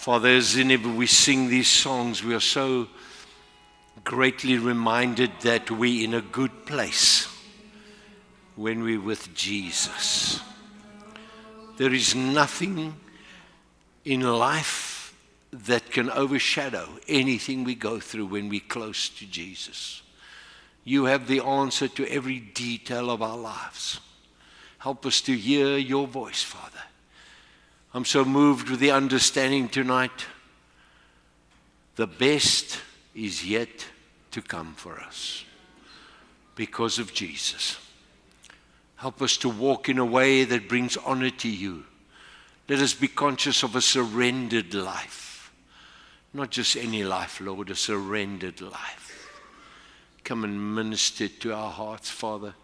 Father, as whenever we sing these songs, we are so greatly reminded that we're in a good place when we're with Jesus. There is nothing in life that can overshadow anything we go through when we're close to Jesus. You have the answer to every detail of our lives. Help us to hear your voice, Father. I'm so moved with the understanding tonight. The best is yet to come for us because of Jesus. Help us to walk in a way that brings honor to you. Let us be conscious of a surrendered life. Not just any life, Lord, a surrendered life. Come and minister to our hearts, Father.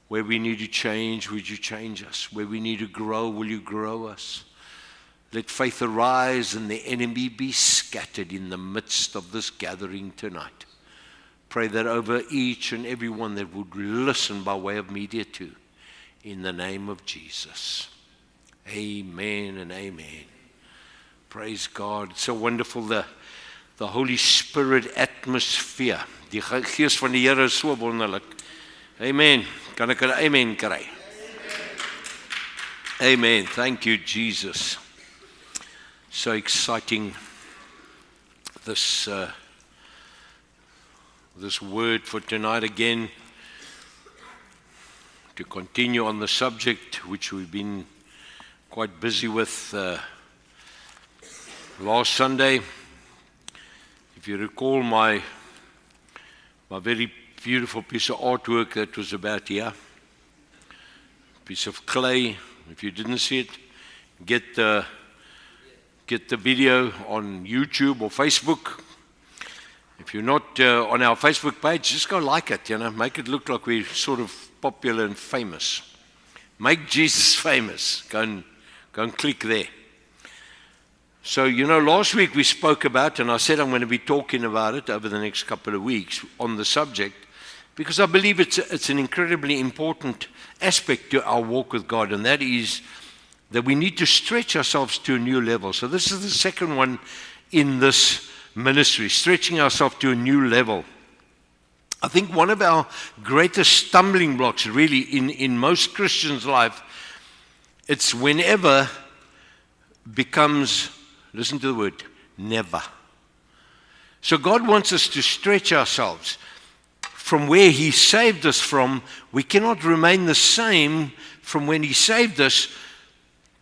Where we need to change, would you change us? Where we need to grow, will you grow us? Let faith arise and the enemy be scattered in the midst of this gathering tonight. Pray that over each and every one that would listen by way of media too. In the name of Jesus. Amen and amen. Praise God. It's so wonderful, the Holy Spirit atmosphere. Die gees van die Here is so wonderlik. Amen. Kan ek 'n amen kry? Amen. Thank you, Jesus. So exciting, this word for tonight again, to continue on the subject which we've been quite busy with last Sunday. If you recall my very beautiful piece of artwork that was about here, piece of clay. If you didn't see it, get the video on YouTube or Facebook. If you're not on our Facebook page, just go like it, make it look like we're sort of popular and famous. Make Jesus famous. Go and click there. So, last week we spoke about, and I said I'm going to be talking about it over the next couple of weeks on the subject, because I believe it's an incredibly important aspect to our walk with God, and that is that we need to stretch ourselves to a new level. So this is the second one in this ministry, stretching ourselves to a new level. I think one of our greatest stumbling blocks really in most Christians' life, it's whenever becomes, listen to the word, never. So God wants us to stretch ourselves from where He saved us from. We cannot remain the same from when He saved us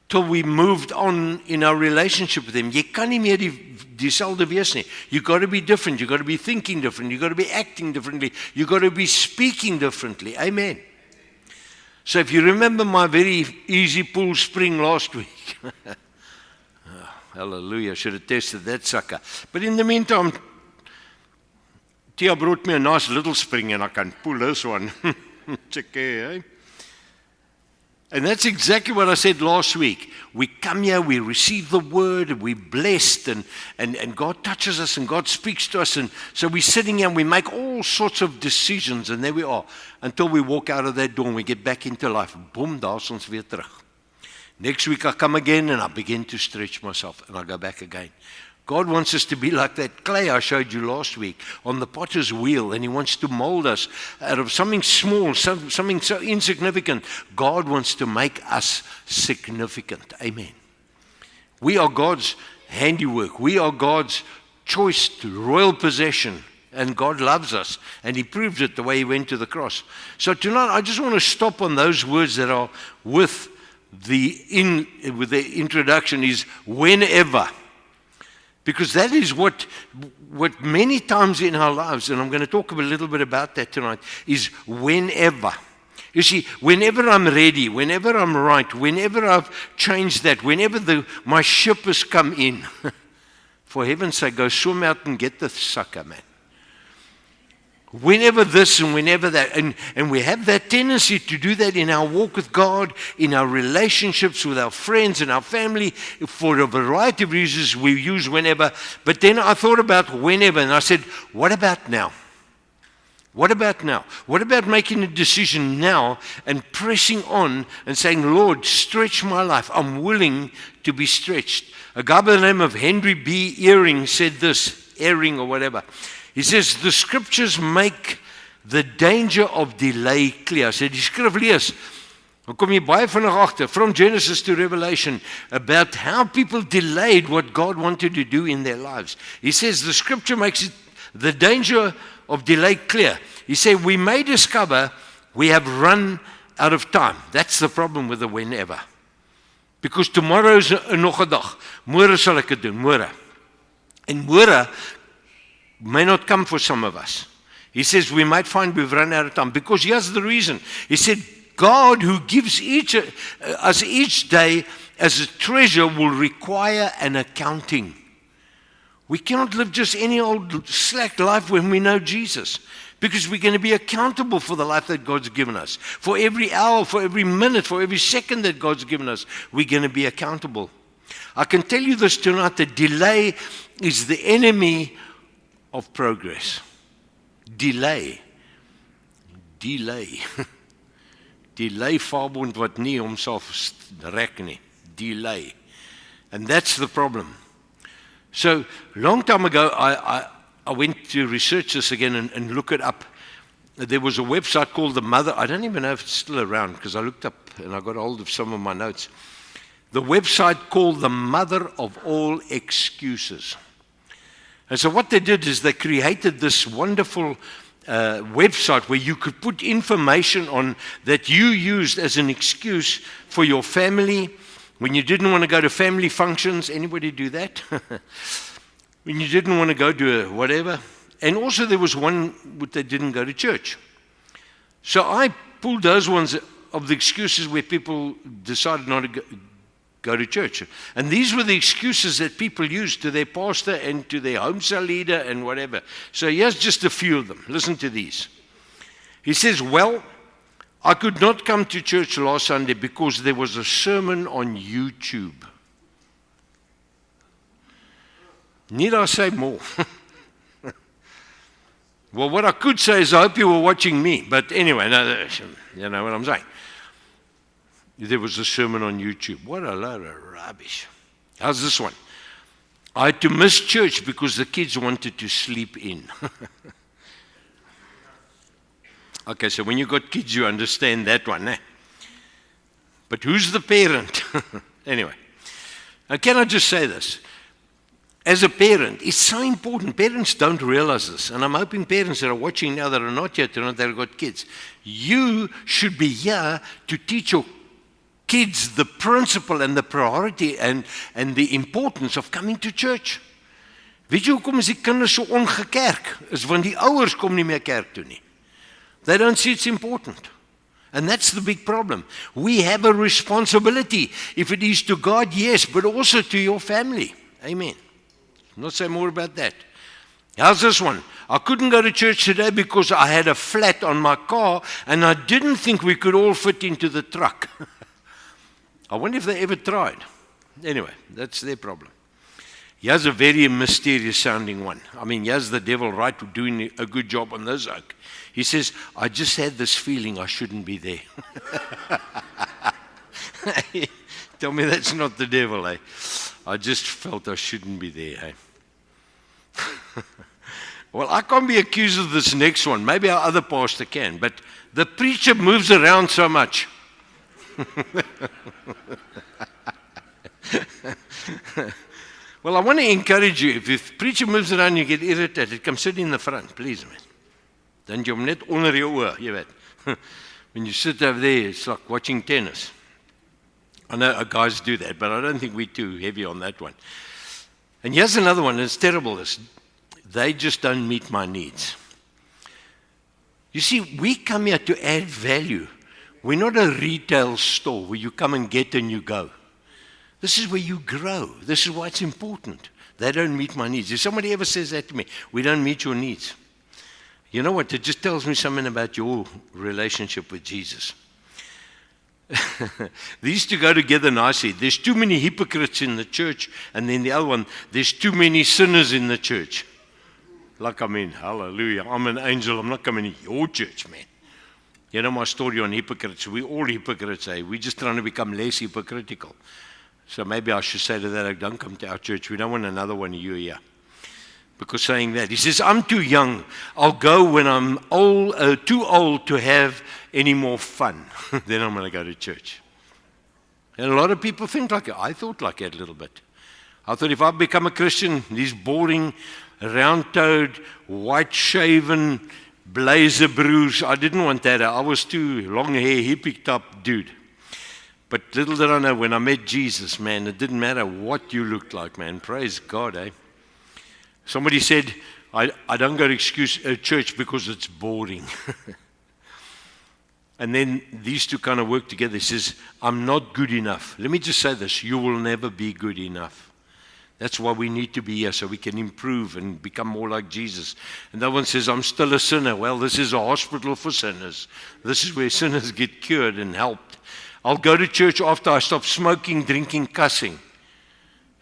till we moved on in our relationship with Him. Jy kan nie meer dieselfde wees nie. You got to be different. You got to be thinking different. You got to be acting differently. You got to be speaking differently. Amen. So if you remember my very easy pool spring last week, hallelujah, should have tested that sucker. But in the meantime, Tia brought me a nice little spring and I can pull this one. Check here, eh? And that's exactly what I said last week. We come here, we receive the word, we're blessed, and God touches us and God speaks to us. And so we're sitting here and we make all sorts of decisions, and there we are, until we walk out of that door and we get back into life. Boom, daar's ons weer terug. Next week I come again and I begin to stretch myself and I go back again. God wants us to be like that clay I showed you last week on the potter's wheel, and He wants to mold us out of something small, something so insignificant. God wants to make us significant. Amen. We are God's handiwork. We are God's choice, royal possession, and God loves us, and He proved it the way He went to the cross. So tonight I just want to stop on those words that are with the introduction is whenever. Because that is what many times in our lives, and I'm going to talk a little bit about that tonight, is whenever. You see, whenever I'm ready, whenever I'm right, whenever I've changed that, whenever my ship has come in, for heaven's sake, go swim out and get the sucker, man. Whenever this and whenever that, and we have that tendency to do that in our walk with God, in our relationships with our friends and our family. For a variety of reasons we use whenever. But then I thought about whenever, and I said, what about now? What about now? What about making a decision now and pressing on and saying, Lord, stretch my life. I'm willing to be stretched. A guy by the name of Henry B. Eyring said this, Eyring or whatever. He says, the scriptures make the danger of delay clear. Hy sê die skrif lees, dan kom jy baie vinnig agter, from Genesis to Revelation, about how people delayed what God wanted to do in their lives. He says the scripture makes it the danger of delay clear. He said, we may discover we have run out of time. That's the problem with the whenever. Because tomorrow is nog 'n dag. Môre sal ek dit doen, môre. En môre may not come for some of us. He says we might find we've run out of time. Because here's the reason. He said, God who gives us each day as a treasure will require an accounting. We cannot live just any old slack life when we know Jesus, because we're going to be accountable for the life that God's given us. For every hour, for every minute, for every second that God's given us, we're going to be accountable. I can tell you this tonight, that delay is the enemy of progress. Delay. Delay. Delay fabond wat nie homself rek nie. Delay. And that's the problem. So, long time ago, I went to research this again and look it up. There was a website called The Mother. I don't even know if it's still around, because I looked up and I got hold of some of my notes. The website called The Mother of All Excuses. And so what they did is they created this wonderful website where you could put information on that you used as an excuse for your family. When you didn't want to go to family functions, anybody do that? When you didn't want to go to whatever. And also there was one that they didn't go to church. So I pulled those ones of the excuses where people decided not to go to church. And these were the excuses that people used to their pastor and to their home cell leader and whatever. So here's just a few of them. Listen to these. He says, well, I could not come to church last Sunday because there was a sermon on YouTube. Need I say more? Well, what I could say is I hope you were watching me. But anyway, no, you know what I'm saying. There was a sermon on YouTube. What a load of rubbish. How's this one? I had to miss church because the kids wanted to sleep in. Okay, so when you got kids, you understand that one, eh? But who's the parent? Anyway, now can I just say this? As a parent, it's so important. Parents don't realize this. And I'm hoping parents that are watching now that are not yet, that have got kids, you should be here to teach your kids the principle and the priority and the importance of coming to church. Weet jy hoekom is die kinders so ongekerk? Is want die ouers kom nie meer kerk toe nie. They don't see it's important. And that's the big problem. We have a responsibility. If it is to God, yes, but also to your family. Amen. Not say more about that. How's this one? I couldn't go to church today because I had a flat on my car and I didn't think we could all fit into the truck. I wonder if they ever tried. Anyway, that's their problem. Here's a very mysterious sounding one. I mean, here's the devil right doing a good job on this oak. He says, I just had this feeling I shouldn't be there. Tell me that's not the devil, eh? I just felt I shouldn't be there, eh? Well, I can't be accused of this next one. Maybe our other pastor can, but the preacher moves around so much. Well, I want to encourage you, if the preacher moves around, you get irritated, come sit in the front, please, man. Dan jy hom net onder jou oor, jy weet. When you sit over there, it's like watching tennis. I know guys do that, but I don't think we're too heavy on that one. And here's another one, it's terrible. They just don't meet my needs. You see, we come here to add value. We're not a retail store where you come and get and you go. This is where you grow. This is why it's important. They don't meet my needs. If somebody ever says that to me, we don't meet your needs. You know what? It just tells me something about your relationship with Jesus. These two go together nicely. There's too many hypocrites in the church, and then the other one, there's too many sinners in the church. Like, I mean, hallelujah, I'm an angel, I'm not coming to your church, man. You know my story on hypocrites. We're all hypocrites, eh? We're just trying to become less hypocritical. So maybe I should say to that, don't come to our church. We don't want another one of you here. Because saying that, he says, I'm too young. I'll go when I'm too old to have any more fun. Then I'm going to go to church. And a lot of people think like it. I thought like that a little bit. I thought if I become a Christian, these boring, round-toed, white-shaven, blazer brews, I didn't want that. I was too long-hair, hippie-type dude. But little did I know, when I met Jesus, man, it didn't matter what you looked like, man. Praise God, eh? Somebody said, I don't go to church because it's boring. And then these two kind of work together. He says, I'm not good enough. Let me just say this, you will never be good enough. That's why we need to be here, so we can improve and become more like Jesus. And that one says, I'm still a sinner. Well, this is a hospital for sinners. This is where sinners get cured and helped. I'll go to church after I stop smoking, drinking, cussing,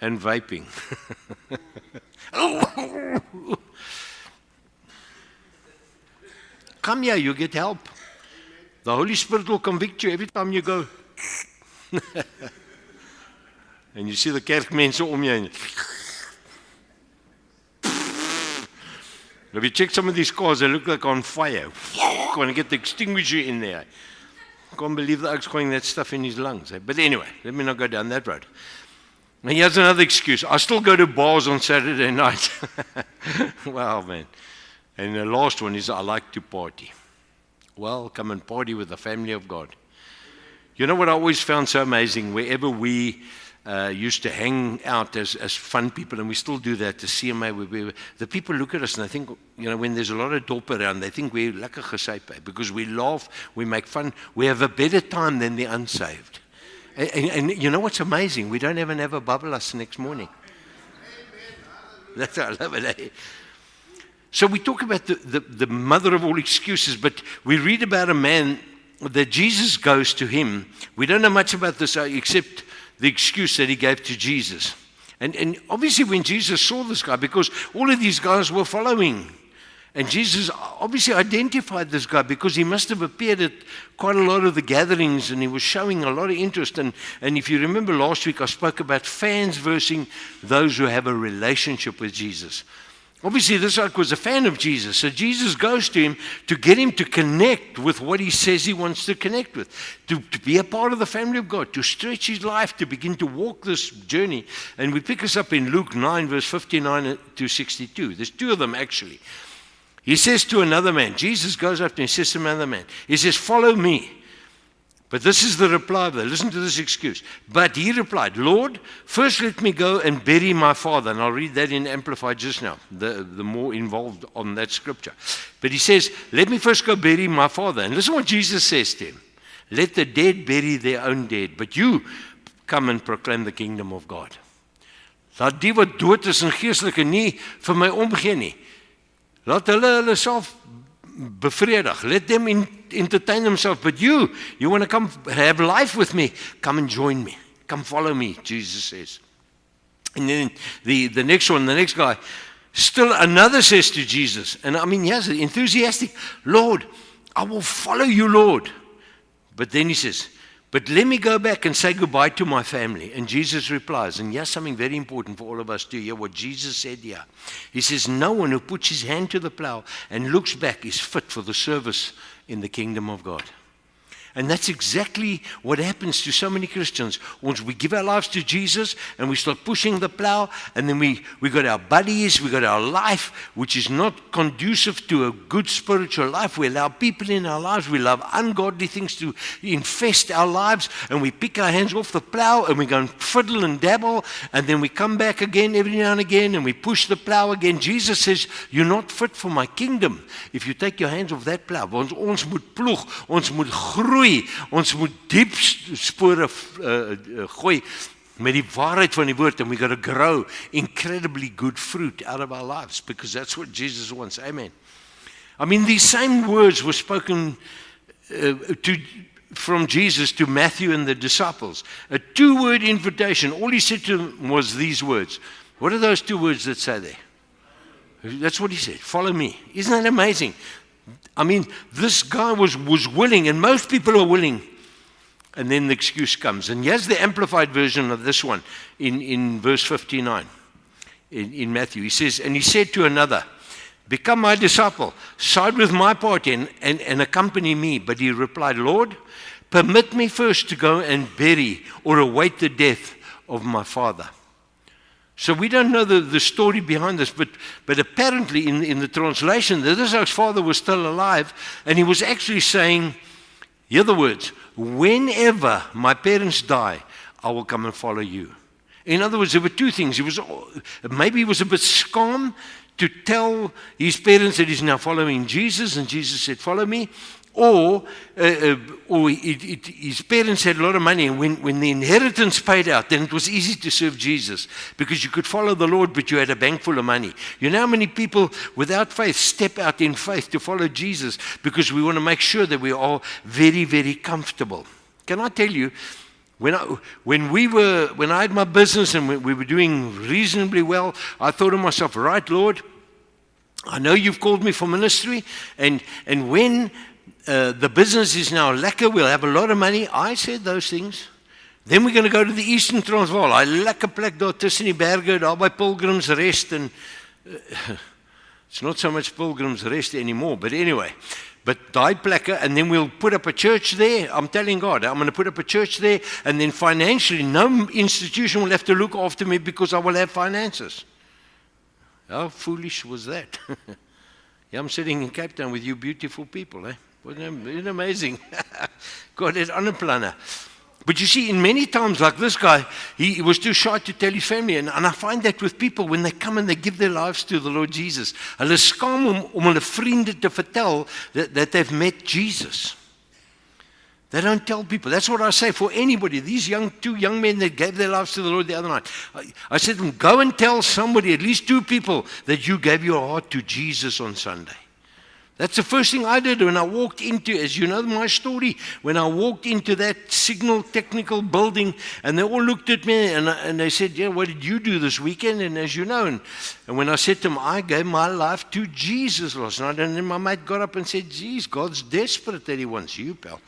and vaping. Come here, you get help. The Holy Spirit will convict you every time you go. And you see the kerkmense om jou. If you check some of these cars, they look like on fire. When you get the extinguisher in there. I can't believe the oak's going that stuff in his lungs. But anyway, let me not go down that road. Now here's another excuse. I still go to bars on Saturday night. Wow, man. And the last one is I like to party. Well, come and party with the family of God. You know what I always found so amazing? Wherever we used to hang out as fun people, and we still do that, the CMA, the people look at us and they think, you know, when there's a lot of dope around, they think we're lekker gesype, because we laugh, we make fun, we have a better time than the unsaved. And you know what's amazing? We don't even have a bubble us the next morning. That's how I love it, eh? So we talk about the mother of all excuses, but we read about a man that Jesus goes to him. We don't know much about this except the excuse that he gave to Jesus. And obviously when Jesus saw this guy, because all of these guys were following, and Jesus obviously identified this guy because he must have appeared at quite a lot of the gatherings and he was showing a lot of interest. And if you remember last week, I spoke about fans versus those who have a relationship with Jesus. Obviously, this guy was a fan of Jesus. So Jesus goes to him to get him to connect with what he says he wants to connect with, to be a part of the family of God, to stretch his life, to begin to walk this journey. And we pick us up in Luke 9, verse 59 to 62. There's two of them, actually. He says to another man, Jesus goes up to him and says to another man, he says, follow me. But this is the reply of it. Listen to this excuse. But he replied, Lord, first let me go and bury my father. And I'll read that in Amplified just now, the more involved on that scripture. But he says, let me first go bury my father. And listen what Jesus says to him. Let the dead bury their own dead, but you come and proclaim the kingdom of God. Laat die wat dood is en geestelike nie vir my omgee nie. Laat hulle self bevredig. Let them entertain themselves. But you want to come have life with me. Come and join me. Come follow me, Jesus says. And then the next one, the next guy, still another says to Jesus, and I mean, yes, enthusiastic, Lord, I will follow you, Lord. But then he says, but let me go back and say goodbye to my family. And Jesus replies, and here's something very important for all of us to hear what Jesus said here. He says, no one who puts his hand to the plow and looks back is fit for the service in the kingdom of God. And that's exactly what happens to so many Christians. Once we give our lives to Jesus and we start pushing the plow, and then we got our buddies, we got our life, which is not conducive to a good spiritual life. We allow people in our lives, we allow ungodly things to infest our lives, and we pick our hands off the plow and we go and fiddle and dabble, and then we come back again every now and again and we push the plow again. Jesus says, you're not fit for my kingdom if you take your hands off that plow. Ons moet ploeg, ons moet groei. Ons moet diep spore gooi met die waarheid van die woord, and we got to grow incredibly good fruit out of our lives, because that's what Jesus wants. Amen. I mean, these same words were spoken from Jesus to Matthew and the disciples. A 2-word invitation. All he said to them was these words. What are those 2 words that say there? That's what he said. Follow me. Isn't that amazing? I mean, this guy was willing, and most people are willing. And then the excuse comes. And here's the amplified version of this one in verse 59 in Matthew. He says, and he said to another, become my disciple, side with my party and accompany me. But he replied, Lord, permit me first to go and bury or await the death of my father. So we don't know the story behind this, but apparently in the translation, this guy's father was still alive, and he was actually saying, hear the words, whenever my parents die, I will come and follow you. In other words, there were two things. Maybe he was a bit scum to tell his parents that he's now following Jesus, and Jesus said, follow me. Or his parents had a lot of money, and when the inheritance paid out, then it was easy to serve Jesus because you could follow the Lord, but you had a bank full of money. You know how many people without faith step out in faith to follow Jesus because we want to make sure that we are all very, very comfortable. Can I tell you, when I had my business and we were doing reasonably well, I thought to myself, right, Lord, I know you've called me for ministry, and when the business is now lekker, we'll have a lot of money. I said those things. Then we're going to go to the Eastern Transvaal. I lekker plek daar tussen die berge, daar by Pilgrim's Rest. And it's not so much Pilgrim's Rest anymore, but anyway. But daai plekke, and then we'll put up a church there. I'm telling God, I'm going to put up a church there, and then financially, no institution will have to look after me because I will have finances. How foolish was that? Yeah, I'm sitting in Cape Town with you beautiful people, eh? Isn't it amazing? God had on a planner. But you see, in many times, like this guy, he was too shy to tell his family. And I find that with people, when they come and they give their lives to the Lord Jesus, hulle skaam om hulle vriende te vertel that they've met Jesus. They don't tell people. That's what I say for anybody. These two young men that gave their lives to the Lord the other night. I said to them, go and tell somebody, at least two people, that you gave your heart to Jesus on Sunday. That's the first thing I did when I walked into, as you know my story, when I walked into that Signal Technical building, and they all looked at me and they said, yeah, what did you do this weekend? And as you know, and when I said to them, I gave my life to Jesus last night, and then my mate got up and said, geez, God's desperate that he wants you, pal.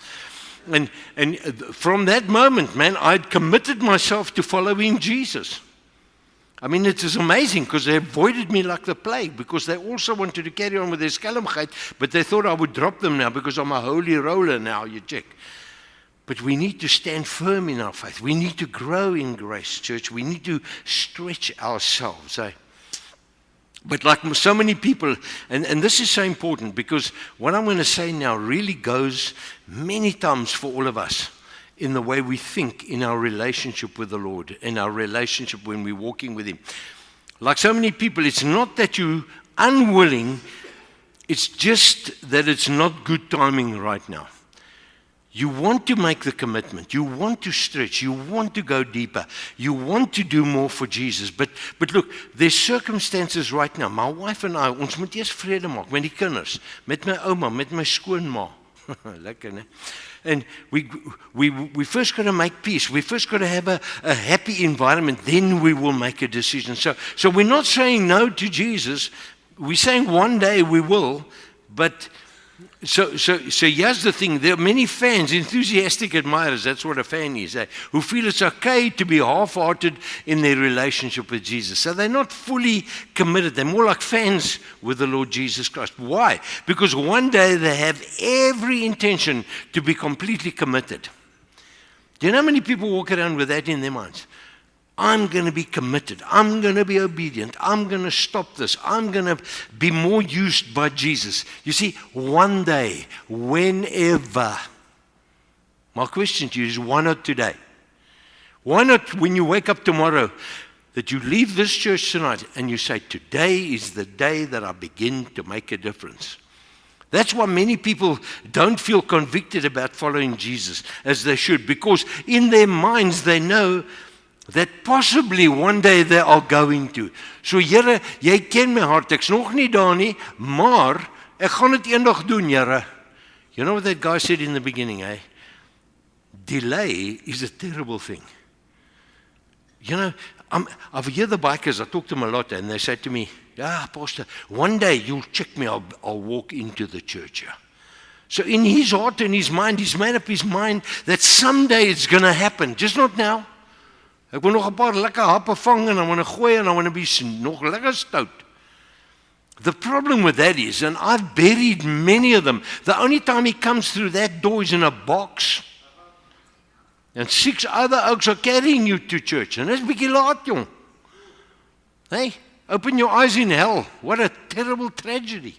And from that moment, man, I'd committed myself to following Jesus. I mean, it is amazing because they avoided me like the plague because they also wanted to carry on with their skelmgeit, but they thought I would drop them now because I'm a holy roller now, you check. But we need to stand firm in our faith. We need to grow in grace, church. We need to stretch ourselves. But like so many people, and this is so important because what I'm going to say now really goes many times for all of us in the way we think in our relationship with the Lord, in our relationship when we're walking with Him. Like so many people, it's not that you're unwilling, it's just that it's not good timing right now. You want to make the commitment, you want to stretch, you want to go deeper, you want to do more for Jesus. But look, there's circumstances right now. My wife and I, ons moet eers vrede maak met die kinders, met my ouma, met my skoonma. Lekker, né? And we first got to make peace. We first got to have a happy environment. Then we will make a decision. So we're not saying no to Jesus. We're saying one day we will. But so here's the thing. There are many fans, enthusiastic admirers. That's what a fan is. Who feel it's okay to be half-hearted in their relationship with Jesus. So they're not fully committed. They're more like fans with the Lord Jesus Christ. Why? Because one day they have every intention to be completely committed. Do you know how many people walk around with that in their minds? I'm going to be committed. I'm going to be obedient. I'm going to stop this. I'm going to be more used by Jesus. You see, one day, whenever. My question to you is, why not today? Why not when you wake up tomorrow, that you leave this church tonight and you say, today is the day that I begin to make a difference. That's why many people don't feel convicted about following Jesus as they should, because in their minds they know that possibly one day they are going to. So Here, jy ken my hart, ek's nog nie daar nie, maar ek gaan dit eendag doen, Here. You know what that guy said in the beginning, eh? Delay is a terrible thing. You know, I've heard the bikers, I talk to them a lot, and they say to me, Yeah, Pastor, one day you'll check me, I'll walk into the church here. So in his heart and his mind, he's made up his mind that someday it's going to happen, just not now. Ek wil nog 'n paar lekker happe vang en I want to gooi en I want to be nog lekker stout. The problem with that is, and I've buried many of them, the only time he comes through that door is in a box. And 6 other oaks are carrying you to church. And that's bietjie laat, jong. Hey, open your eyes in hell. What a terrible tragedy.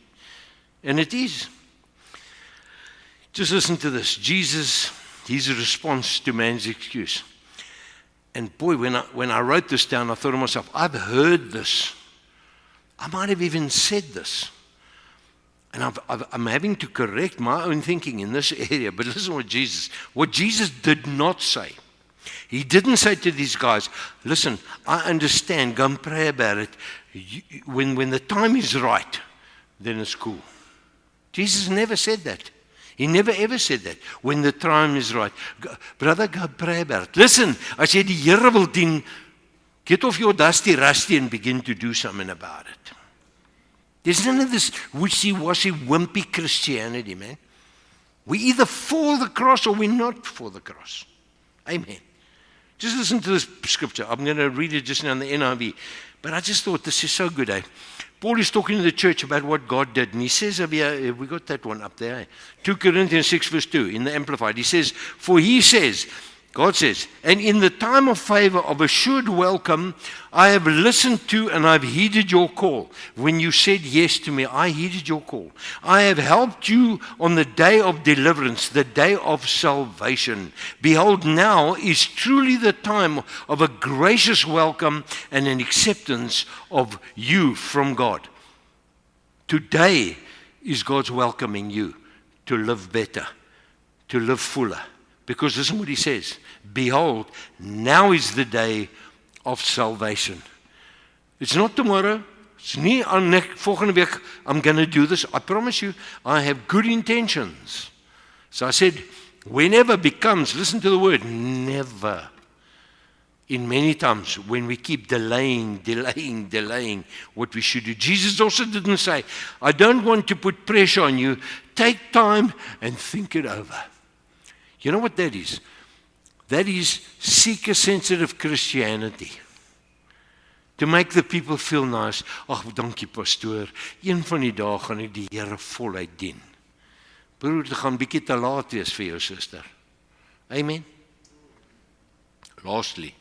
And it is. Just listen to this. Jesus, his response to man's excuse. And boy, when I wrote this down, I thought to myself, I've heard this. I might have even said this. And I'm having to correct my own thinking in this area. But listen what Jesus did not say. He didn't say to these guys, listen, I understand, go and pray about it. When the time is right, then it's cool. Jesus never said that. He never ever said that. When the time is right. Brother, go pray about it. Listen, as jy die Here wil dien, get off your dusty rusty and begin to do something about it. There's none of this wishy-washy, wimpy Christianity, man. We either for the cross or we're not for the cross. Amen. Just listen to this scripture. I'm going to read it just now in the NIV. But I just thought this is so good, eh? Paul is talking to the church about what God did. And he says, we got that one up there. 2 Corinthians 6 verse 2 in the Amplified. He says, for he says, God says, and in the time of favor, of assured welcome, I have listened to and I've heeded your call. When you said yes to me, I heeded your call. I have helped you on the day of deliverance, the day of salvation. Behold, now is truly the time of a gracious welcome and an acceptance of you from God. Today is God's welcoming you to live better, to live fuller. Because listen what he says. Behold, now is the day of salvation. It's not tomorrow. It's nie aan volgende week I'm going to do this. I promise you, I have good intentions. So I said, whenever becomes, listen to the word, never. In many times when we keep delaying what we should do. Jesus also didn't say, I don't want to put pressure on you. Take time and think it over. You know what that is? That is seeker-sensitive Christianity. To make the people feel nice. Ag, dankie pastoor. Een van die dae gaan ek die Here voluit dien. Broer, dit gaan bietjie te laat wees vir jou suster. Amen. Lastly,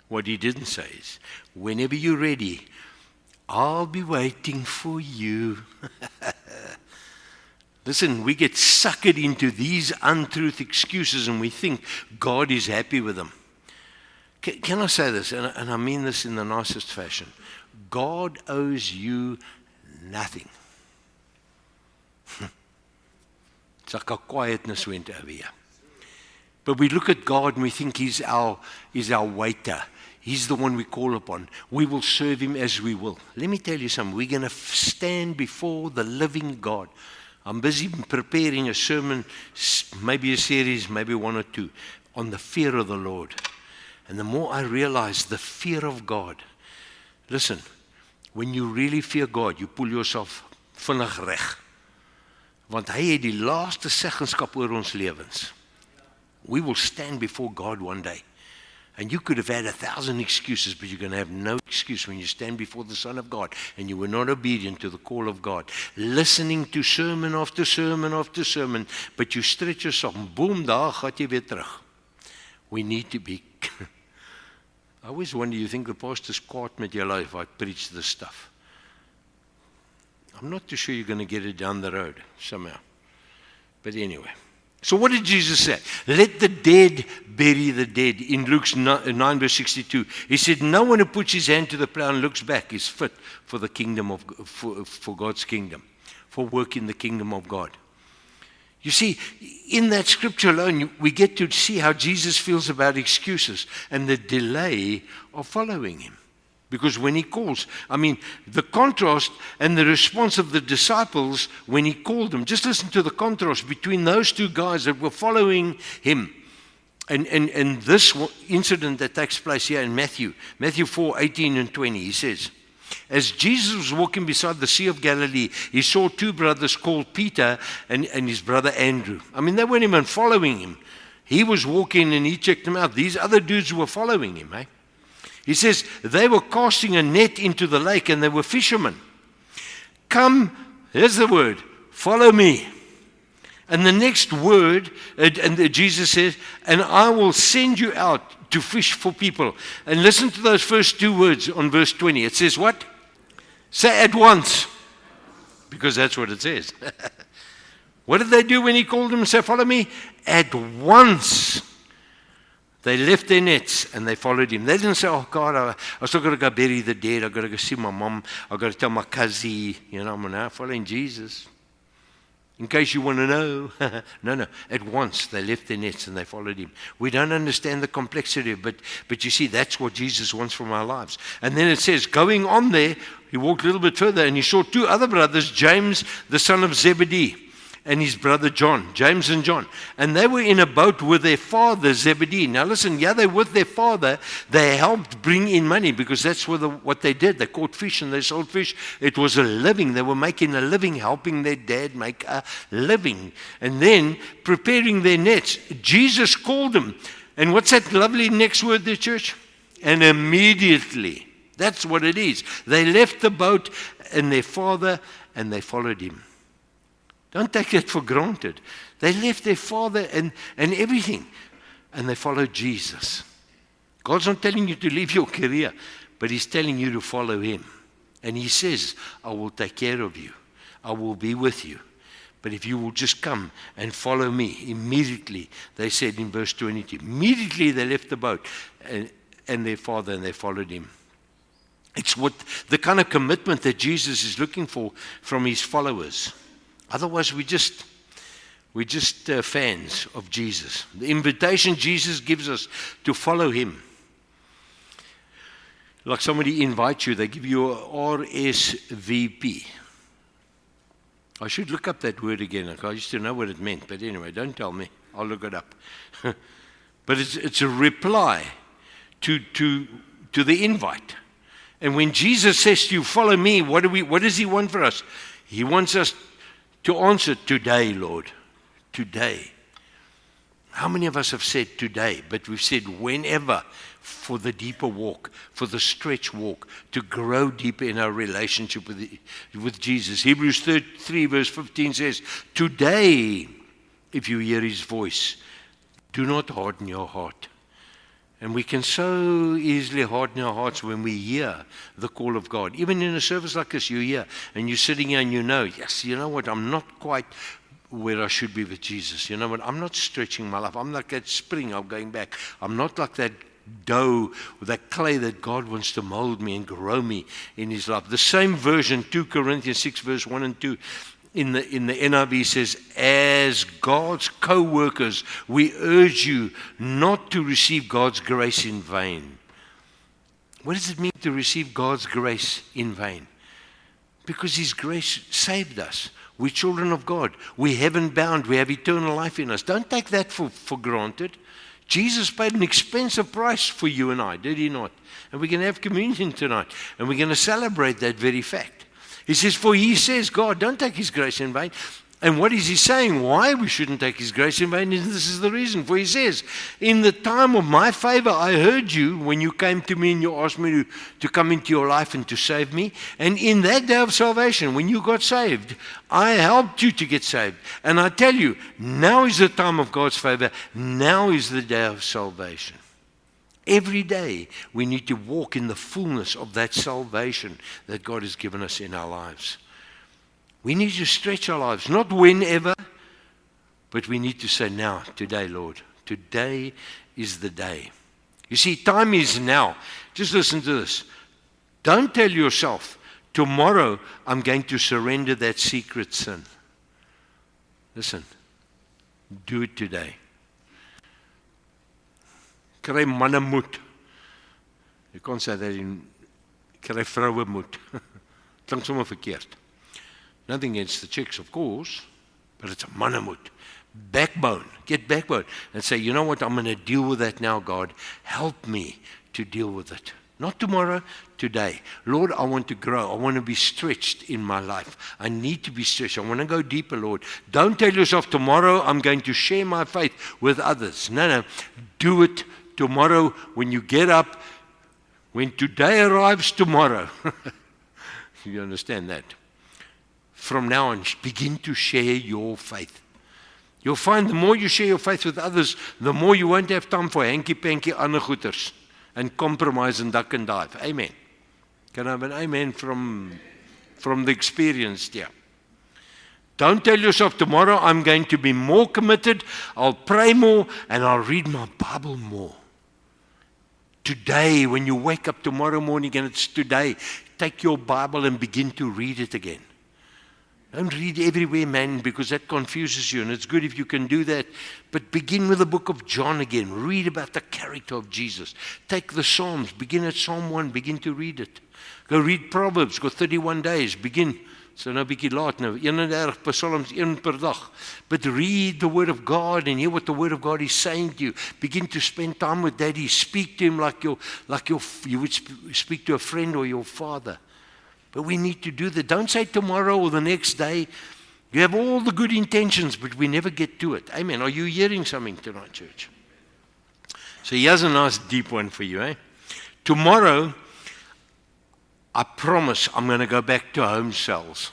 what he didn't say is, whenever you're ready, I'll be waiting for you. Listen, we get suckered into these untruth excuses and we think God is happy with them. Can I say this? And I mean this in the nicest fashion. God owes you nothing. It's like a quietness went over here. But we look at God and we think He's our waiter. He's the one we call upon. We will serve Him as we will. Let me tell you something. We're going to stand before the living God. I'm busy preparing a sermon, maybe a series, maybe 1 or 2, on the fear of the Lord. And the more I realize the fear of God, listen, when you really fear God, you pull yourself vinnig reg. Want hy het die laaste seggenskap oor ons lewens. We will stand before God one day. And you could have had 1,000 excuses, but you're going to have no excuse when you stand before the Son of God and you were not obedient to the call of God. Listening to sermon after sermon after sermon, but you stretch yourself, and boom, daar gaat jy weer terug. We need to be... I always wonder, you think the pastor's caught met julle if I preach this stuff? I'm not too sure you're going to get it down the road somehow. But anyway... So what did Jesus say? Let the dead bury the dead. In Luke 9 verse 62, he said, no one who puts his hand to the plow and looks back is fit for the kingdom of, for God's kingdom, for work in the kingdom of God. You see, in that scripture alone, we get to see how Jesus feels about excuses and the delay of following Him. Because when He calls, I mean, the contrast and the response of the disciples when He called them, just listen to the contrast between those two guys that were following Him. And this incident that takes place here in Matthew 4, 18 and 20, he says, As Jesus was walking beside the Sea of Galilee, he saw two brothers called Peter and his brother Andrew. I mean, they weren't even following him. He was walking and he checked them out. These other dudes were following him. He says, they were casting a net into the lake and they were fishermen. Come, here's the word, follow me. And the next word, and Jesus says, and I will send you out to fish for people. And listen to those first two words on verse 20. It says what? Say at once. Because that's what it says. What did they do when he called them and said, follow me? At once. They left their nets and they followed him. They didn't say, oh God, I still got to go bury the dead. I've got to go see my mom. I've got to tell my cousin, I'm now following Jesus. In case you want to know. No. At once they left their nets and they followed him. We don't understand the complexity, but you see, that's what Jesus wants from our lives. And then it says, going on there, he walked a little bit further and he saw two other brothers, James, the son of Zebedee, and his brother John, James and John. And they were in a boat with their father, Zebedee. Now listen, they're with their father. They helped bring in money because that's what they did. They caught fish and they sold fish. It was a living. They were making a living, helping their dad make a living. And then preparing their nets. Jesus called them. And what's that lovely next word there, church? And immediately. That's what it is. They left the boat and their father and they followed him. Don't take that for granted. They left their father and everything, and they followed Jesus. God's not telling you to leave your career, but he's telling you to follow him. And he says, I will take care of you. I will be with you. But if you will just come and follow me, immediately, they said in verse 22, immediately they left the boat and their father and they followed him. It's what the kind of commitment that Jesus is looking for from his followers. Otherwise, we're just fans of Jesus. The invitation Jesus gives us to follow him. Like somebody invites you, they give you a RSVP. I should look up that word again. I used to know what it meant, but anyway, don't tell me. I'll look it up. But it's a reply to the invite. And when Jesus says to you, follow me, what does he want for us? He wants us to answer, today, Lord, today. How many of us have said today, but we've said whenever, for the deeper walk, for the stretch walk, to grow deeper in our relationship with Jesus. Hebrews 3 verse 15 says, today, if you hear his voice, do not harden your heart. And we can so easily harden our hearts when we hear the call of God. Even in a service like this, you hear, and you're sitting here and you know, yes, you know what, I'm not quite where I should be with Jesus. You know what, I'm not stretching my life. I'm like that spring, I'm going back. I'm not like that dough, that clay that God wants to mold me and grow me in his life. The same version, 2 Corinthians 6 verse 1 and 2, in the NIV says, as God's co-workers, we urge you not to receive God's grace in vain. What does it mean to receive God's grace in vain? Because his grace saved us. We're children of God. We're heaven bound. We have eternal life in us. Don't take that for granted. Jesus paid an expensive price for you and I, did he not? And we're going to have communion tonight. And we're going to celebrate that very fact. He says, for he says, God, don't take his grace in vain. And what is he saying? Why we shouldn't take his grace in vain? And this is the reason. For he says, in the time of my favor, I heard you when you came to me and you asked me to come into your life and to save me. And in that day of salvation, when you got saved, I helped you to get saved. And I tell you, now is the time of God's favor. Now is the day of salvation. Every day we need to walk in the fullness of that salvation that God has given us in our lives. We need to stretch our lives, not whenever, but we need to say now, today, Lord. Today is the day. You see, time is now. Just listen to this. Don't tell yourself, tomorrow I'm going to surrender that secret sin. Listen, do it today. Kry manne moed. Jy kon sê dat kry vroue moed. Klink sommer verkeerd. Nothing against the chicks, of course, but it's a manne moed. Backbone. Get backbone. And say, you know what, I'm going to deal with that now, God. Help me to deal with it. Not tomorrow, today. Lord, I want to grow. I want to be stretched in my life. I need to be stretched. I want to go deeper, Lord. Don't tell yourself, tomorrow I'm going to share my faith with others. No. Do it tomorrow when you get up. When today arrives tomorrow. You understand that? From now on, begin to share your faith. You'll find the more you share your faith with others, the more you won't have time for hanky-panky ander goeters and compromise and duck and dive. Amen. Can I have an amen from the experience there? Don't tell yourself, tomorrow I'm going to be more committed, I'll pray more, and I'll read my Bible more. Today, when you wake up tomorrow morning, and it's today, take your Bible and begin to read it again. Don't read everywhere, man, because that confuses you, and it's good if you can do that. But begin with the book of John again. Read about the character of Jesus. Take the Psalms. Begin at Psalm 1. Begin to read it. Go read Proverbs. Go 31 days. Begin. So nou bietjie laat nou. 31 Psalms, 1 per dag. But read the Word of God and hear what the Word of God is saying to you. Begin to spend time with Daddy. Speak to Him like you would speak to a friend or your father. But we need to do that. Don't say tomorrow or the next day. You have all the good intentions, but we never get to it. Amen. Are you hearing something tonight, church? So here's a nice deep one for you. Tomorrow, I promise I'm going to go back to home cells.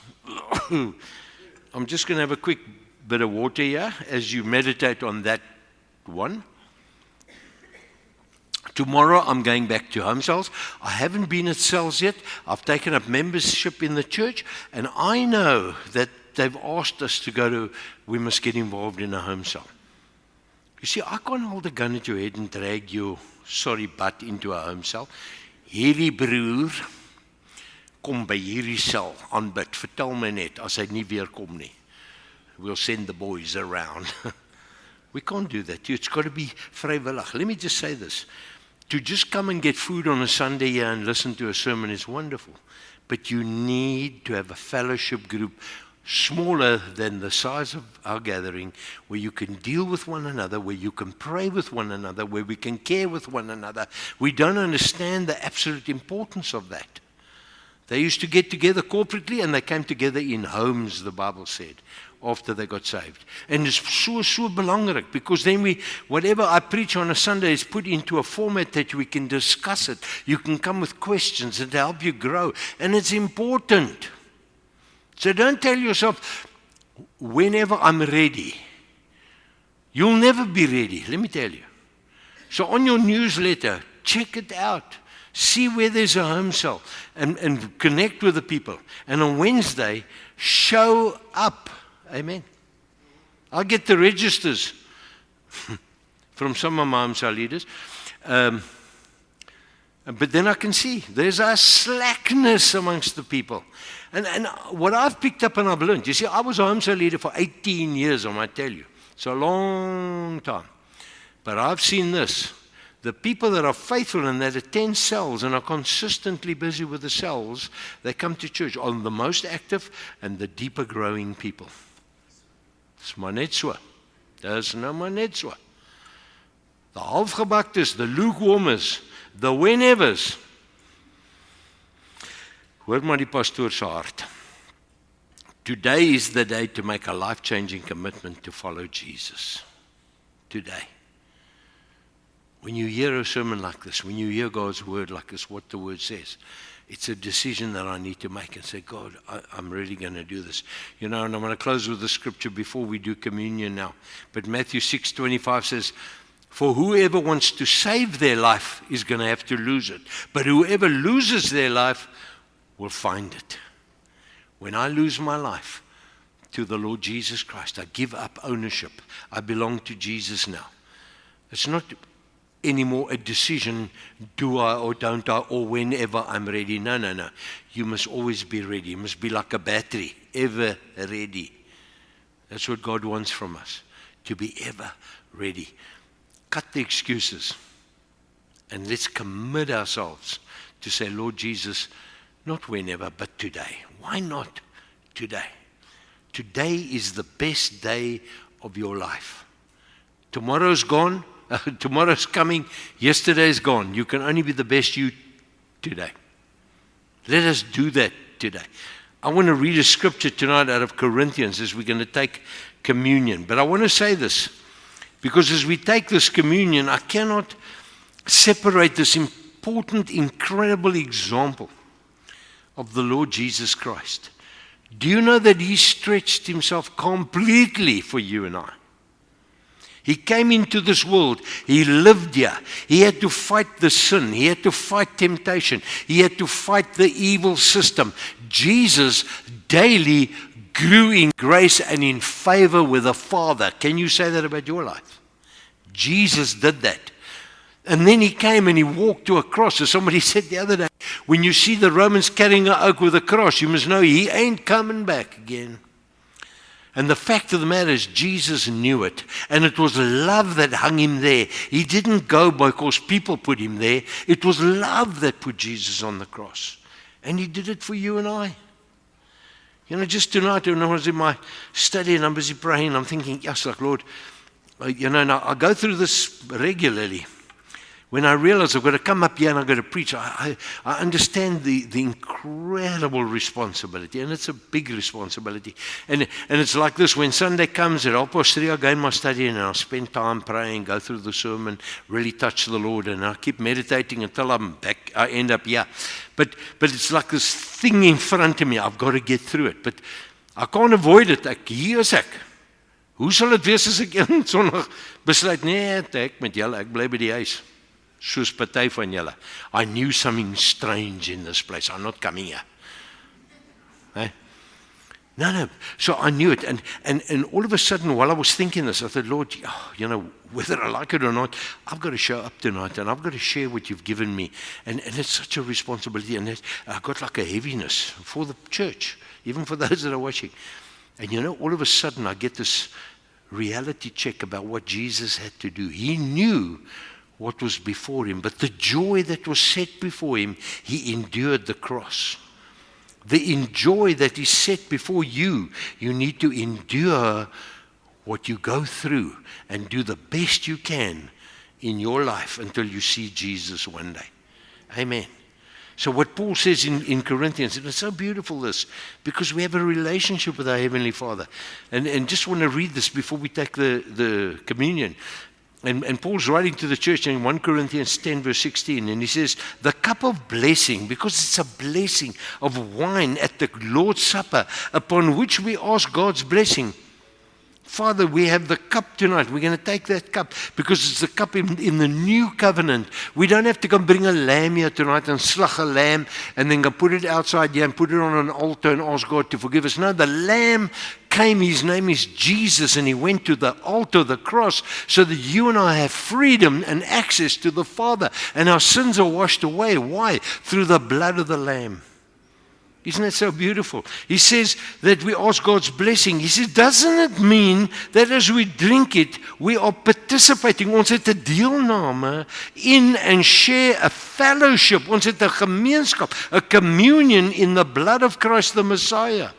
I'm just going to have a quick bit of water here as you meditate on that one. Tomorrow I'm going back to home cells. I haven't been at cells yet. I've taken up membership in the church, and I know that they've asked us to go to, we must get involved in a home cell. You see, I can't hold a gun at your head and drag your sorry butt into a home cell. Hierdie broer kom by hierdie cel aanbid. Vertel my net as hy nie weer kom nie. We'll send the boys around. We can't do that. It's got to be vrywillig. Let me just say this. To just come and get food on a Sunday here and listen to a sermon is wonderful. But you need to have a fellowship group smaller than the size of our gathering, where you can deal with one another, where you can pray with one another, where we can care with one another. We don't understand the absolute importance of that. They used to get together corporately, and they came together in homes, the Bible said, after they got saved. And it's so belangrik, because then whatever I preach on a Sunday is put into a format that we can discuss it. You can come with questions and help you grow. And it's important. So don't tell yourself, whenever I'm ready. You'll never be ready, let me tell you. So on your newsletter, check it out. See where there's a home cell and connect with the people. And on Wednesday, show up. Amen. I'll get the registers from some of my home cell leaders. But then I can see there's a slackness amongst the people. And what I've picked up and I've learned, you see, I was a home cell leader for 18 years, I might tell you. It's a long time. But I've seen this. The people that are faithful and that attend cells and are consistently busy with the cells, they come to church, are the most active and the deeper growing people. Dis maar net so. Dis nou maar net so. The halfgebaktes, the lukewarmers, the whenevers. Hoor maar die pastoor se hart. Today is the day to make a life-changing commitment to follow Jesus. Today. When you hear a sermon like this, when you hear God's word like this, what the word says, it's a decision that I need to make and say, God, I'm really going to do this. You know, and I'm going to close with the scripture before we do communion now. But Matthew 6:25 says, for whoever wants to save their life is going to have to lose it. But whoever loses their life will find it. When I lose my life to the Lord Jesus Christ, I give up ownership. I belong to Jesus now. It's not anymore a decision, do I or don't I, or whenever I'm ready. No. You must always be ready. You must be like a battery, ever ready. That's what God wants from us, to be ever ready. Cut the excuses and let's commit ourselves to say, Lord Jesus, not whenever, but today. Why not today? Today is the best day of your life. Tomorrow's gone. Tomorrow's coming. Yesterday's gone. You can only be the best you today. Let us do that today. I want to read a scripture tonight out of Corinthians as we're going to take communion. But I want to say this, because as we take this communion, I cannot separate this important, incredible example of the Lord Jesus Christ. Do you know that He stretched Himself completely for you and I? He came into this world. He lived here. He had to fight the sin. He had to fight temptation. He had to fight the evil system. Jesus daily grew in grace and in favor with the Father. Can you say that about your life? Jesus did that. And then He came and He walked to a cross. As somebody said the other day, when you see the Romans carrying an oak with a cross, you must know He ain't coming back again. And the fact of the matter is, Jesus knew it. And it was love that hung Him there. He didn't go because people put Him there. It was love that put Jesus on the cross. And He did it for you and I. You know, just tonight when I was in my study and I'm busy praying, I'm thinking, yes, like, Lord, now I go through this regularly. When I realize I've got to come up here and I've got to preach, I understand the incredible responsibility, and it's a big responsibility. And it's like this, when Sunday comes at 3:30, I go in my study and I'll spend time praying, go through the sermon, really touch the Lord, and I keep meditating until I'm back, I end up here. But it's like this thing in front of me, I've got to get through it. But I can't avoid it. Hier is ek. Hoe sal dit wees as ek een Sondag besluit, nee, ek met julle, ek bly by die huis. Soos party van julle. I knew something strange in this place. I'm not coming here. Eh? No. So I knew it. And all of a sudden, while I was thinking this, I thought, Lord, whether I like it or not, I've got to show up tonight and I've got to share what you've given me. And it's such a responsibility. And I've got like a heaviness for the church, even for those that are watching. And all of a sudden, I get this reality check about what Jesus had to do. He knew what was before Him, but the joy that was set before Him, He endured the cross. The joy that is set before you, you need to endure what you go through and do the best you can in your life until you see Jesus one day. Amen. So what Paul says in Corinthians, and it's so beautiful this, because we have a relationship with our Heavenly Father. And just want to read this before we take the communion. And Paul's writing to the church in 1 Corinthians 10 verse 16, and he says, the cup of blessing, because it's a blessing of wine at the Lord's Supper, upon which we ask God's blessing. Father, we have the cup tonight. We're going to take that cup because it's the cup in the new covenant. We don't have to come bring a lamb here tonight and slag a lamb and then go put it outside here and put it on an altar and ask God to forgive us. No, the lamb came, His name is Jesus, and He went to the altar, the cross, so that you and I have freedom and access to the Father. And our sins are washed away. Why? Through the blood of the Lamb. Isn't that so beautiful? He says that we ask God's blessing. He says, doesn't it mean that as we drink it, we are participating? Ons het 'n deelname in and share a fellowship. Ons het 'n gemeenskap, a communion in the blood of Christ the Messiah.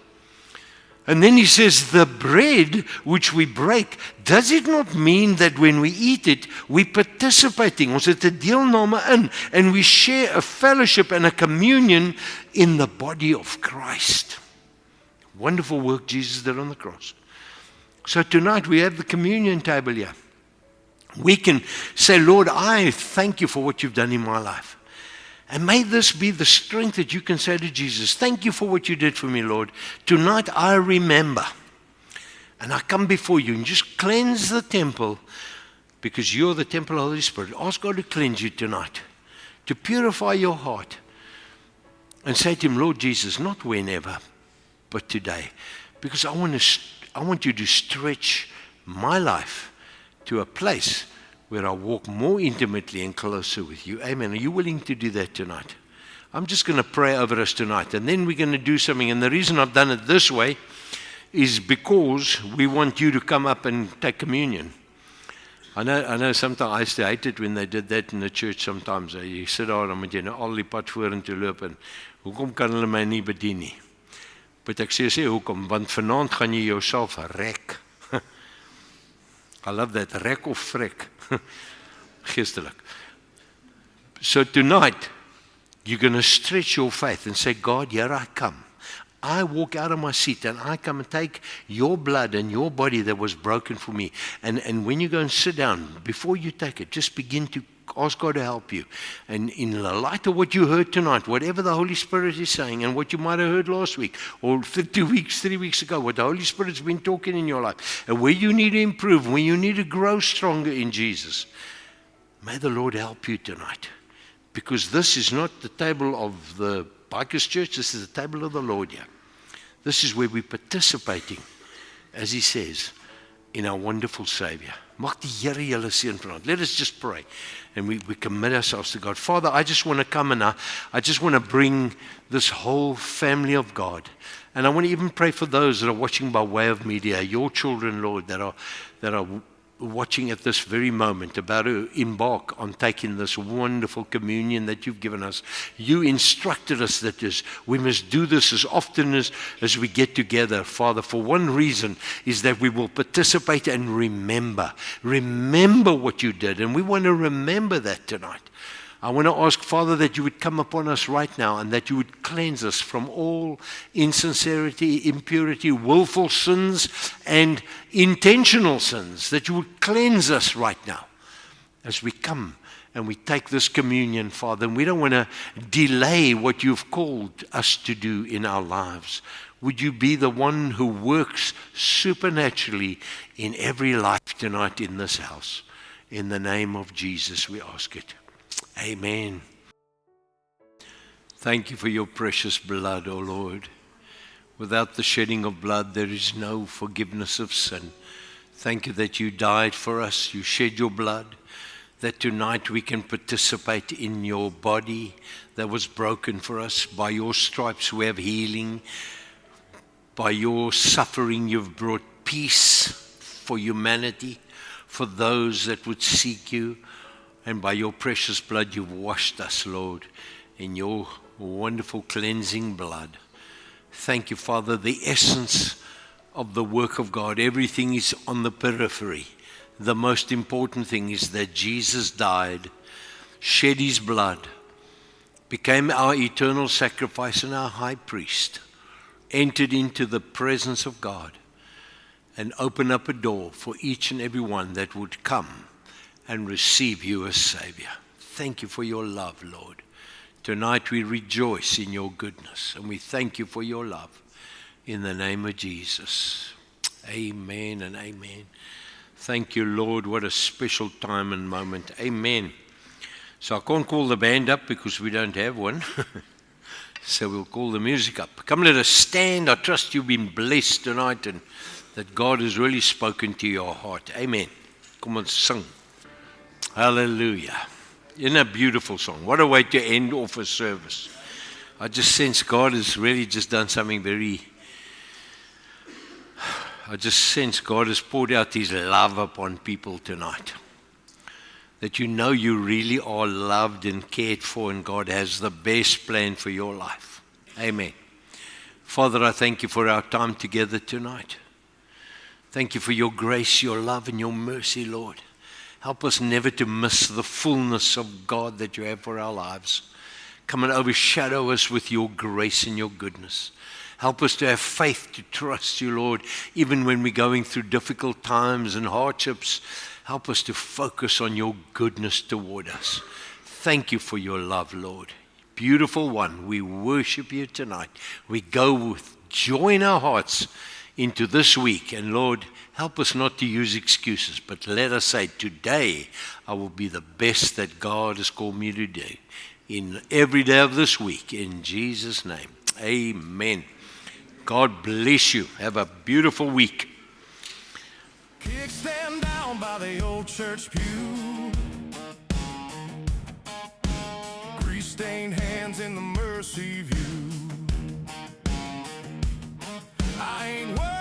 And then he says, the bread which we break, does it not mean that when we eat it, we're participating? Ons het 'n deelname in, and we share a fellowship and a communion in the body of Christ. Wonderful work Jesus did on the cross. So tonight we have the communion table here. We can say, Lord, I thank you for what you've done in my life. And may this be the strength that you can say to Jesus, thank you for what you did for me, Lord. Tonight I remember. And I come before you and just cleanse the temple, because you're the temple of the Holy Spirit. Ask God to cleanse you tonight, to purify your heart. And say to Him, Lord Jesus, not whenever, but today. Because I want you to stretch my life to a place where I walk more intimately and closer with you. Amen. Are you willing to do that tonight? I'm just going to pray over us tonight, and then we're going to do something. And the reason I've done it this way is because we want you to come up and take communion. I know sometimes I used to hate it when they did that in the church sometimes. You sit down en moet jy nou al die pad vorentoe loop en hoekom kan hulle my nie bedien nie? But ek sê hoekom? Want vanaand gaan jy jouself rek. I love that, rek of vrek. Geestelik. So tonight, you're going to stretch your faith and say, God, here I come. I walk out of my seat and I come and take your blood and your body that was broken for me. And when you go and sit down, before you take it, just begin to ask God to help you. And in the light of what you heard tonight, whatever the Holy Spirit is saying and what you might have heard last week or 2 weeks, 3 weeks ago, what the Holy Spirit's been talking in your life, and where you need to improve, where you need to grow stronger in Jesus, may the Lord help you tonight. Because this is not the table of the Bikers Church, this is the table of the Lord here. This is where we're participating, as he says, in our wonderful Savior. Mag die Here julle seën vanaand. Let us just pray. And we commit ourselves to God. Father, I just want to come and I just want to bring this whole family of God. And I want to even pray for those that are watching by way of media, your children, Lord, that are watching at this very moment, about to embark on taking this wonderful communion that you've given us. You instructed us that we must do this as often as we get together, Father, for one reason, is that we will participate and remember what you did, and we want to remember that tonight. I want to ask, Father, that you would come upon us right now and that you would cleanse us from all insincerity, impurity, willful sins, and intentional sins, that you would cleanse us right now as we come and we take this communion, Father. And we don't want to delay what you've called us to do in our lives. Would you be the one who works supernaturally in every life tonight in this house? In the name of Jesus, we ask it. Amen. Thank you for your precious blood, O Lord. Without the shedding of blood, there is no forgiveness of sin. Thank you that you died for us, you shed your blood, that tonight we can participate in your body that was broken for us. By your stripes we have healing. By your suffering you've brought peace for humanity, for those that would seek you. And by your precious blood, you've washed us, Lord, in your wonderful cleansing blood. Thank you, Father. The essence of the work of God, everything is on the periphery. The most important thing is that Jesus died, shed his blood, became our eternal sacrifice and our high priest, entered into the presence of God, and opened up a door for each and every one that would come and receive you as Savior. Thank you for your love, Lord. Tonight we rejoice in your goodness, and we thank you for your love. In the name of Jesus. Amen and amen. Thank you, Lord. What a special time and moment. Amen. So I can't call the band up because we don't have one. So we'll call the music up. Come, let us stand. I trust you've been blessed tonight and that God has really spoken to your heart. Amen. Come on, sing. Hallelujah. Isn't that a beautiful song? What a way to end off a service. I just sense God has really just done something I just sense God has poured out his love upon people tonight. That you know you really are loved and cared for, and God has the best plan for your life. Amen. Father, I thank you for our time together tonight. Thank you for your grace, your love, and your mercy, Lord. Help us never to miss the fullness of God that you have for our lives. Come and overshadow us with your grace and your goodness. Help us to have faith to trust you, Lord, even when we're going through difficult times and hardships. Help us to focus on your goodness toward us. Thank you for your love, Lord. Beautiful one, we worship you tonight. We go with joy in our hearts into this week. And Lord, help us not to use excuses, but let us say, today I will be the best that God has called me to do in every day of this week. In Jesus' name, amen. God bless you. Have a beautiful week. Kickstand down by the old church pew. Grease-stained hands in the mercy view. I ain't worried.